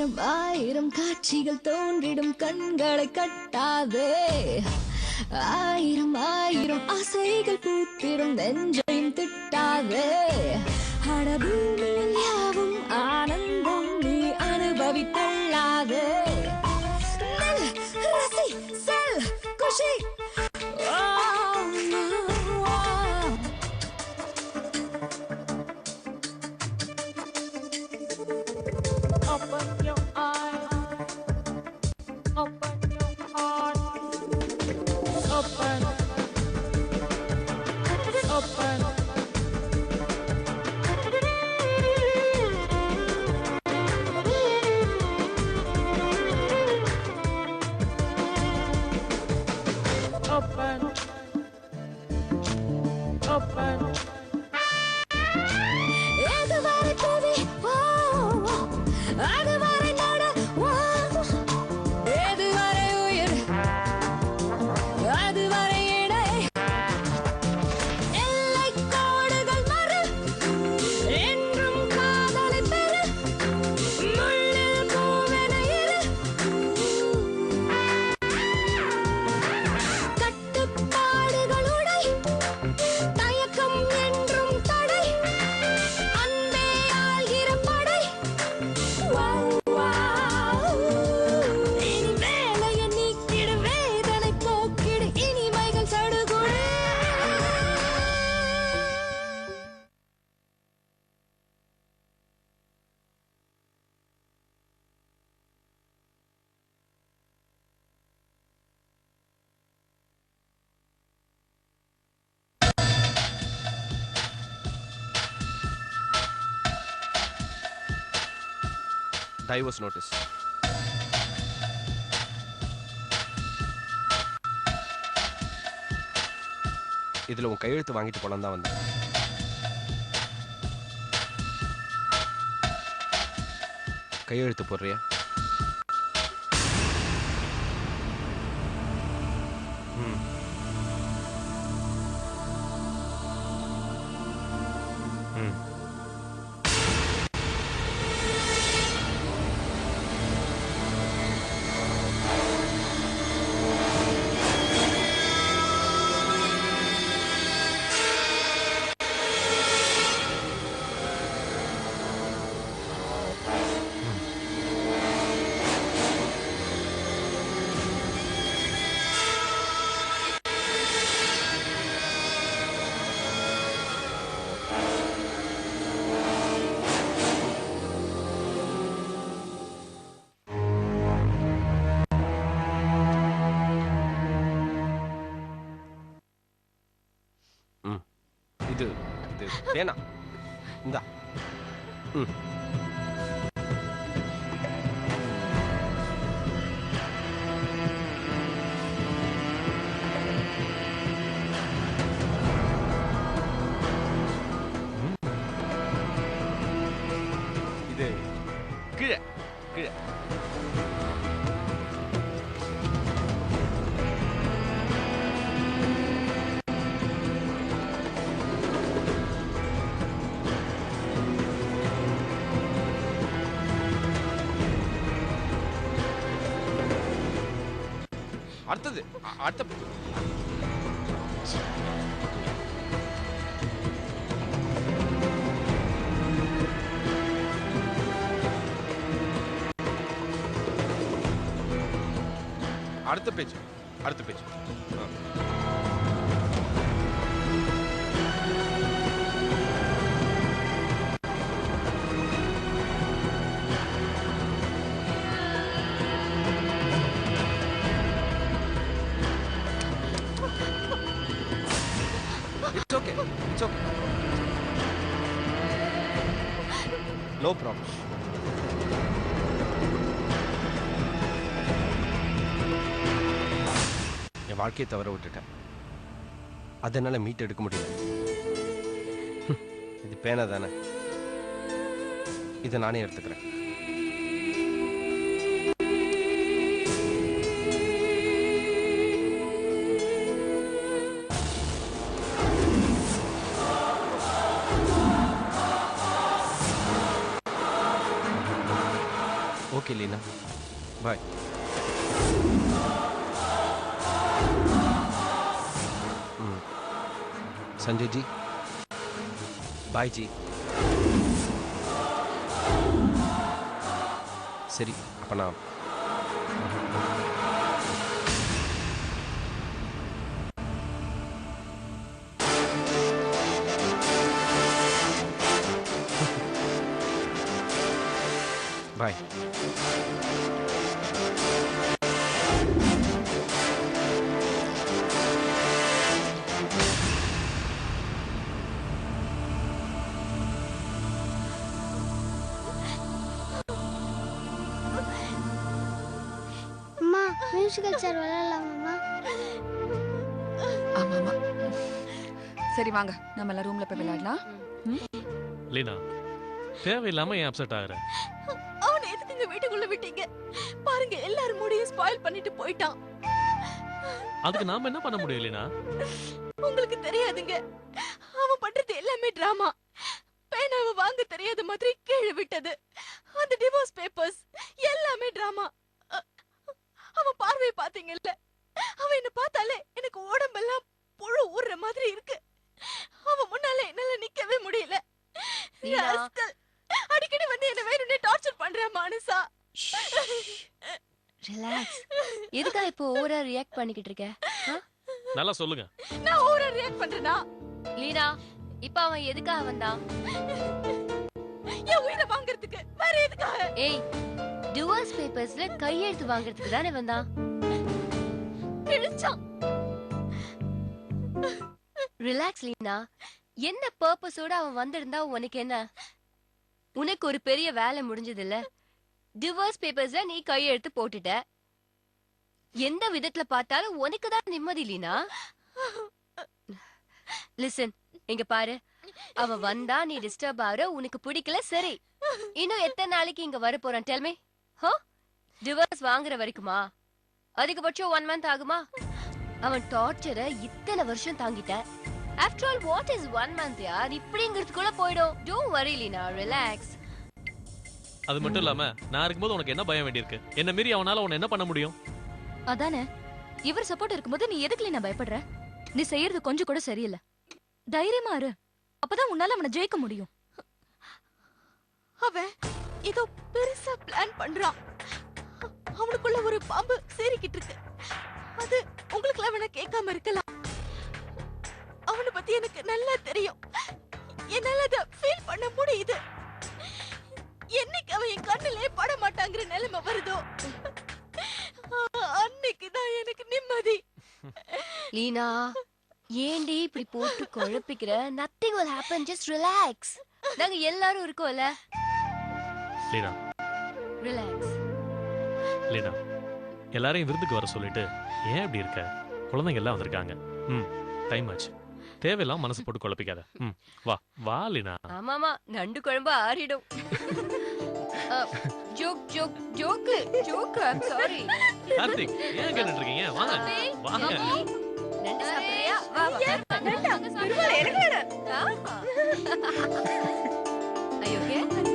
ஆயிரம் ஆயிரம் காட்சிகள் தோன்றிடும் கண்களை கட்டாதே ஆயிரம் ஆயிரம் ஆசைகள் பூத்திரும் நெஞ்சையும் திட்டாதே அடபூமியில் யாவும் ஆனந்தம் நீ அனுபவித்தள்ளாதே ரசி செல் குஷி Open your eyes, open your heart, open, open. Open, open. Everybody movie, wow. அதுவரை நட எதுவரை உயிர் அதுவரை இடை எல்லை கோடுகள் மறு என்றும் காதலை பெறு முள்ளில் பூவென இரு கட்டுப்பாடுகள் உடை தயக்கம் என்றும் தடை அன்பே ஆள்கிற படை Divorce notice. இதுல உன் கையெழுத்து வாங்கிட்டு போலாம் தான் வந்தேன். கையெழுத்து போடுறியா? இது தேனா இந்தா. இது கீழே கீழே அடுத்தது அடுத்த பேஜ் அடுத்த page It's okay. It's okay. No problem. என் வாழ்க்கையை தவற விட்டுட்டேன். அதனால மீட் எடுக்க முடியல. இது பேனா தானே, இதை நானே எடுத்துக்கிறேன். ஓகே லீனா, பாய். संजय जी, बाय जी. சரி, அப்ப நான் பாய். அம்மா மியூசிக்கல் சேர் விளையாடலாமா? ஆமா ஆமா. சரி வாங்க, நம்ம எல்லாம் ரூம்ல போய் விளையாடலாம். லீனா, தேவையில்லாம ஏன் அப்செட் ஆகுற? அவனை எதுக்குங்க வீட்டுக்குள்ள விட்டீங்க? பாருங்க, எல்லாரும் முடியும் ஸ்பாயில் பண்ணிட்டு போயிட்டான். அதுக்கு நாம என்ன பண்ண முடியும் லீனா? உங்களுக்கு தெரியாதுங்க, அவன் பண்றது எல்லாமே டிராமா. பேனாவை வாங்க தெரியாத மாதிரி கீழே விட்டது, அந்த டிவோர்ஸ் பேப்பர்ஸ் எல்லாமே டிராமா. அவன் பார்வையை பாத்தீங்கல்ல, அவன் என்ன பார்த்தாலே எனக்கு உடம்பெல்லாம் புழு ஊறுற மாதிரி இருக்கு. அவன் முன்னால என்னால நிக்கவே முடியல. ராஸ்கல் அடிக்கடி வந்து என்ன வேணும்னே டார்ச்சர் பண்றான் மானசா. ரிலாக்ஸ். எதுக்கா இப்போ ஓவரா ரியாக்ட் பண்ணிக்கிட்டு இருக்க? நல்லா சொல்லுங்க. நான் ஓவரா ரியாக்ட் பண்றேனா? லீனா, இப்ப அவன் எதுக்காக வந்தான்? என் உயிரை வாங்குறதுக்கு, வேற எதுக்காக? ஏய், டிவோர்ஸ் பேப்பர்ஸ்ல கையெழுத்து வாங்குறதுக்கு தானே வந்தான். கிழிச்சான். ரிலாக்ஸ் லீனா. என்ன பர்பஸோட அவன் வந்திருந்தா உனக்கு என்ன? உனக்கு ஒரு பெரிய வேலை முடிஞ்சது இல்ல? டிவோர்ஸ் பேப்பர்ஸ்ல நீ கையெழுத்து போட்டுட்ட. எந்த விதத்துல பார்த்தாலும் உனக்கு தான் நிம்மதி லீனா. லிசன், இங்க பாரு. அவன் வந்தா நீ டிஸ்டர்ப் ஆகுற, உனக்கு பிடிக்கல, சரி. இன்னும் எத்தனை நாளைக்கு இங்க வர போறான்? Tell me. டிவோர்ஸ் வாங்குற வரைக்குமா? அதிகபட்சம் 1 month ஆகுமா? அவன் டார்ச்சரை இத்தனை வருஷம் தாங்கிட்ட. After all what is 1 month யார்? இப்படிங்கிறதுக்குள்ள போய்டும். Don't worry Leena, relax. அது மட்டும் இல்லாம நான் இருக்கும்போது உனக்கு என்ன பயம் வேண்டியிருக்கு? என்ன மீறி அவனால உன்னை என்ன பண்ண முடியும்? அதானே, இவர் சப்போர்ட் இருக்கும்போது நீ எதுக்கு நான் பயப்படுற? நீ செய்யறது கொஞ்சம் கூட சரியில்லை. தைரியமா இரு, அப்பதான் உன்னால அவனை ஜெயிக்க முடியும். அவன் ஏதோ பெருசா பிளான் பண்றான். அவனுக்குள்ள ஒரு பாம்பு சேரிக்கிட்டு இருக்கு. அது உங்களுக்கு வேணா கேட்காம இருக்கலாம். அவனை பத்தி எனக்கு நல்லா தெரியும். என்னால அதை ஃபீல் பண்ண முடியுது. என்னைக்கு அவன் என் கண்ணிலே பட மாட்டாங்கிற நிலைமை வருதோ, அன்னைக்குதான் எனக்கு நிம்மதி. லீனா, ஏண்டி இப்படி போட்டு குழப்பிக்கிற? Nothing will happen, just relax. நாங்க எல்லாரும் இருக்கோம்ல. லீனா, ரிலாக்ஸ். லீனா, எல்லாரையும் விருந்துக்கு வர சொல்லிட்டு ஏன் இப்படி இருக்க? குழந்தைங்க எல்லாம் வந்திருக்காங்க. டைம் ஆச்சு. தேவையில்லாம் மனசு போட்டு குழப்பிக்காத. வா வா லீனா. ஆமாமா, நண்டு குழம்பு ஆறிடும். Joke joke joke joke. I am sorry. Karthik, ஏன் கேட்டுட்டு இருக்கீங்க? வாங்க வாங்க. நண்டு சாப்பிடுறியா? வா வா. நண்டா, பெருமாளே, எனக்கு வேணாம். ஐயோ, ஓகே.